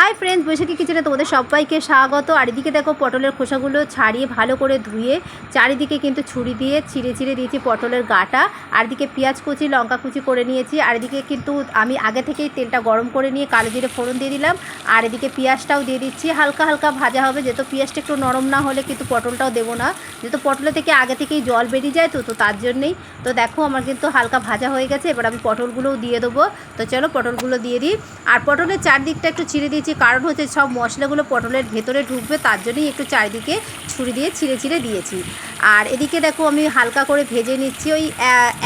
Hi friends Baisakhi किचेने तुम्हारे सबाइके स्वागत। और एदिके देखो पटलेर खोसागुलो छाड़िए भालो करे धुए चारिदिके किन्तु छुरी दिए छिड़े छिड़े दिएछि पटलेर गाटा। और एदिके पेঁয়াজ कुचि लंका कुचि करे निएछि। और एदिके किन्तु आमी आगे थेकेई तेलटा गरम करे निये कालो जिरे फोड़न दिए दिलाम। और एदिके पेঁয়াজটাও দিয়ে দিচ্ছি, হালকা হালকা ভাজা হবে, যেহেতু পেঁয়াজটা একটু নরম না হলে কিন্তু পটলটাও দেবো না, যেহেতু পটলের থেকে আগে থেকেই জল বেরিয়ে যায় তো তার জন্যই। তো দেখো আমার কিন্তু হালকা ভাজা হয়ে গেছে, এবার আমি পটলগুলোও দিয়ে দেবো। তো চলো পটলগুলো দিয়ে দিই। আর পটলের চারদিকটা একটু ছিঁড়ে দিয়েছি, কারণ হচ্ছে সব মশলাগুলো পটলের ভেতরে ঢুকবে, তার জন্যই একটু চারিদিকে ছুরি দিয়ে ছিঁড়ে ছিঁড়ে দিয়েছি। আর এদিকে দেখো আমি হালকা করে ভেজে নিচ্ছি, ওই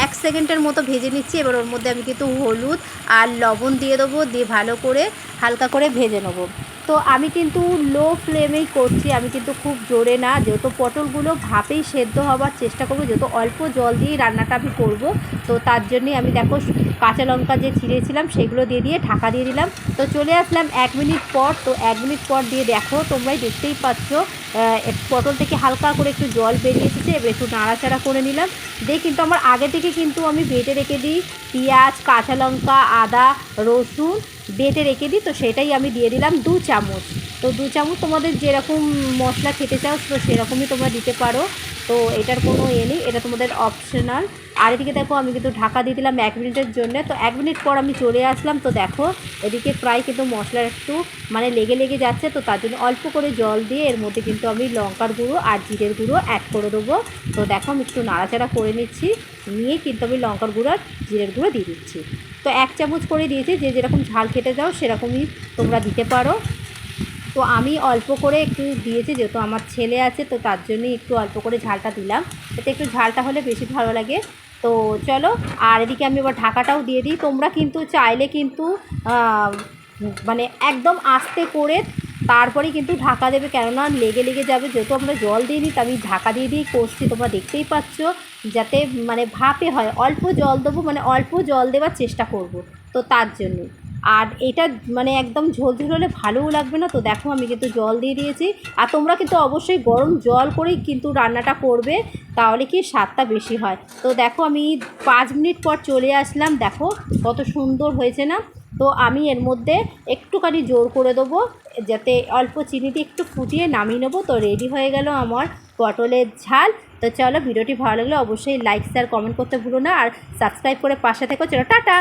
1 সেকেন্ডের মতো ভেজে নিচ্ছি। এবার ওর মধ্যে আমি কিন্তু হলুদ আর লবণ দিয়ে দেবো, দিয়ে ভালো করে হালকা করে ভেজে নেবো। তো আমি কিন্তু লো ফ্লেমেই করছি, আমি কিন্তু খুব জোরে না, যেহেতু পটলগুলো ভাপেই সেদ্ধ হওয়ার চেষ্টা করবো, যেহেতু অল্প জল দিয়েই রান্নাটা আমি করব। তো তার জন্যই আমি দেখো কাঁচা লঙ্কা যে ছিঁড়েছিলাম সেগুলো দিয়ে ঢাকা দিয়ে দিলাম। তো চলে আসলাম 1 মিনিট পর। তো 1 মিনিট পর দিয়ে দেখো তোমরাই দেখতেই পাচ্ছ পটল থেকে হালকা করে একটু জল বেরিয়ে এসেছে। এবার একটু নাড়াচাড়া করে নিলাম, দিয়ে কিন্তু আমার আগে থেকে কিন্তু আমি বেটে রেখে দিই পেঁয়াজ, কাঁচা লঙ্কা, আদা, রসুন বেটে রেখে দিই। তো সেটাই আমি দিয়ে দিলাম 2 চামচ। তো 2 চামচ তোমাদের যেরকম মশলা খেতে চাও তো সেরকমই তোমরা দিতে পারো, তো এটার কোনো নেই, এটা তোমাদের অপশনাল। আর এদিকে দেখো আমি কিন্তু ঢাকা দিয়ে দিলাম 1 মিনিটের জন্য। তো 1 মিনিট পর আমি চলে আসলাম। তো দেখো এদিকে প্রায় কিন্তু মশলার একটু লেগে যাচ্ছে, তো তার জন্য অল্প করে জল দিয়ে এর মধ্যে কিন্তু আমি লঙ্কার গুঁড়ো আর জিরের গুঁড়ো অ্যাড করে দেবো। তো দেখো আমি একটু নাড়াচাড়া করে নিচ্ছি, নিয়ে কিন্তু আমি লঙ্কার গুঁড়ো আর জিরের গুঁড়ো দিয়ে দিচ্ছি। তো 1 চামচ করে দিয়েছি, যে যেরকম ঝাল খেতে যাও সেরকমই তোমরা দিতে পারো। তো আমি অল্প করে একটু দিয়েছি, যেহেতু আমার ছেলে আছে তো তার জন্যই একটু অল্প করে ঝালটা দিলাম, এতে একটু ঝালটা হলে বেশি ভালো লাগে। তো চলো, আর এদিকে আমি এবার ঢাকাটাও দিয়ে দিই। তোমরা কিন্তু চাইলে কিন্তু একদম আস্তে করে তারপরেই কিন্তু ঢাকা দেবে, কেননা লেগে যাবে, যেহেতু আমরা জল দিইনি তো আমি ঢাকা দিয়ে করছি, তোমরা দেখতেই পাচ্ছ, যাতে ভাপে হয়। অল্প জল দেবো, অল্প জল দেওয়ার চেষ্টা করব, তো তার জন্য। আর এটা একদম ঝোলঝোল হলে ভালোও লাগবে না। তো দেখো আমি কিন্তু জল দিয়ে দিয়েছি, আর তোমরা কিন্তু অবশ্যই গরম জল করেই কিন্তু রান্নাটা করবে, তাহলে কি স্বাদটা বেশি হয়। তো দেখো আমি 5 মিনিট পর চলে আসলাম, দেখো কত সুন্দর হয়েছে না। তো আমি এর মধ্যে একটুখানি জোর করে দেবো, যাতে অল্প চিনি দিয়ে একটু ফুটিয়ে নামিয়ে নেবো। তো রেডি হয়ে গেল আমার পটলের ঝাল। তো চলো, ভিডিওটি ভালো লাগলে অবশ্যই লাইক শেয়ার কমেন্ট করতে ভুলো না, আর সাবস্ক্রাইব করে পাশে থেকো। চলো টাটা।